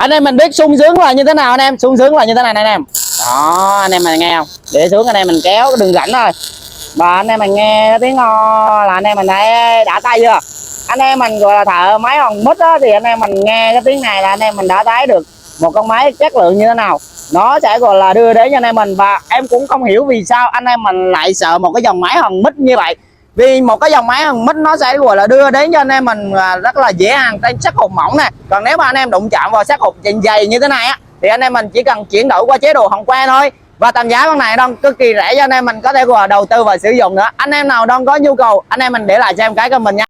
Anh em mình biết sung sướng là như thế nào anh em? Sung sướng là như thế này này anh em. Đó, anh em mình nghe không? Để xuống anh em mình kéo cái đường rãnh thôi. Và anh em mình nghe tiếng ngo là anh em mình thấy đã tay chưa? Anh em mình gọi là thợ máy hòn mít á, thì anh em mình nghe cái tiếng này là anh em mình đã thấy được một con máy chất lượng như thế nào. Nó sẽ gọi là đưa đến cho anh em mình. Và em cũng không hiểu vì sao anh em mình lại sợ một cái dòng máy hòn mít như vậy. Vì một cái dòng máy hòn mít nó sẽ gọi là đưa đến cho anh em mình rất là dễ hàng trên sắt hộp mỏng nè. Còn nếu mà anh em đụng chạm vào sắt hộp dày như thế này á, thì anh em mình chỉ cần chuyển đổi qua chế độ hồng que thôi. Và tầm giá con này đang cực kỳ rẻ cho anh em mình có thể gọi là đầu tư và sử dụng nữa. Anh em nào đang có nhu cầu, anh em mình để lại cho em cái comment nha.